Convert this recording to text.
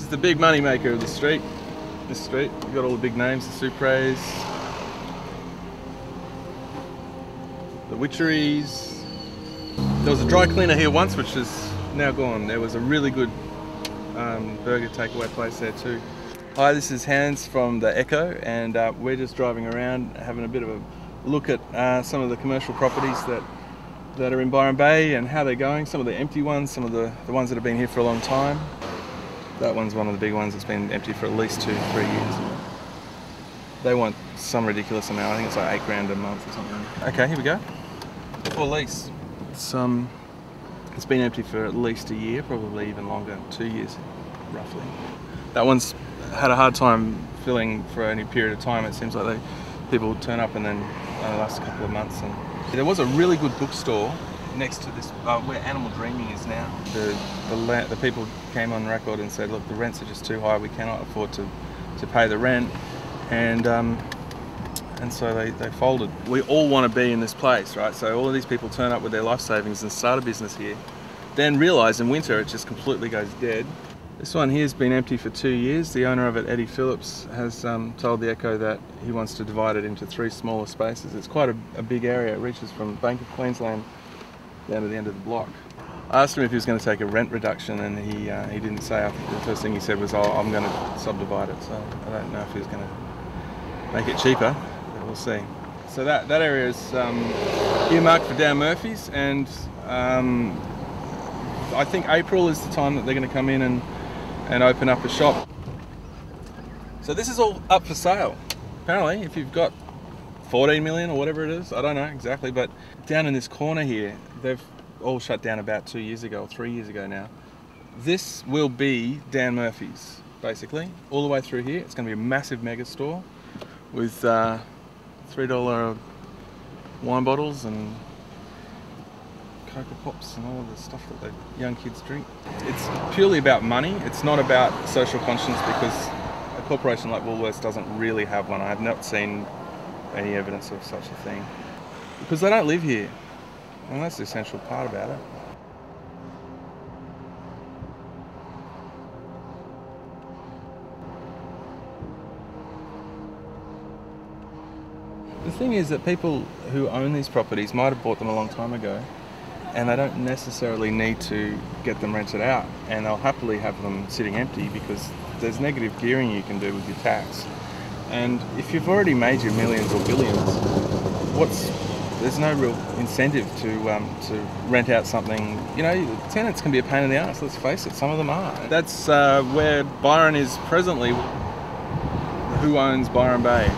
the big money maker of the street. This street, you've got all the big names, the Supres, the Witcheries. There was a dry cleaner here once, which is now gone. There was a really good burger takeaway place there too. Hi, this is Hans from the Echo, and we're just driving around having a bit of a look at some of the commercial properties that are in Byron Bay and how they're going. Some of the empty ones, some of the ones that have been here for a long time. That one's one of the big ones that's been empty for at least 2-3 years. They want some ridiculous amount. I think it's like $8 grand a month or something. Okay, here we go. For lease. It's been empty for at least a year, probably even longer, 2 years roughly. That one's had a hard time filling for any period of time. It seems like people turn up and then last a couple of months. And there was a really good bookstore next to this, where Animal Dreaming is now. The people came on record and said, look, the rents are just too high, we cannot afford to pay the rent, and so they folded. We all want to be in this place, right? So all of these people turn up with their life savings and start a business here, then realise in winter it just completely goes dead. This one here has been empty for 2 years. The owner of it, Eddie Phillips, has told the Echo that he wants to divide it into 3 smaller spaces. It's quite a big area. It reaches from Bank of Queensland down to the end of the block. I asked him if he was going to take a rent reduction, and he didn't say. I think the first thing he said was, oh, I'm going to subdivide it. So I don't know if he was going to make it cheaper, but we'll see. So that area is earmarked for Dan Murphy's, and I think April is the time that they're going to come in and open up a shop. So this is all up for sale. Apparently, if you've got 14 million or whatever it is, I don't know exactly, but down in this corner here, they've all shut down about 2 years ago, or 3 years ago now. This will be Dan Murphy's, basically, all the way through here. It's going to be a massive mega store with $3 wine bottles and Coca Pops and all of the stuff that the young kids drink. It's purely about money. It's not about social conscience, because a corporation like Woolworths doesn't really have one. I have not seen any evidence of such a thing, because they don't live here, and that's the essential part about it. The thing is that people who own these properties might have bought them a long time ago, and they don't necessarily need to get them rented out, and they'll happily have them sitting empty because there's negative gearing you can do with your tax. And if you've already made your millions or billions, there's no real incentive to rent out something. You know, tenants can be a pain in the ass, let's face it, some of them are. That's where Byron is presently. Who owns Byron Bay?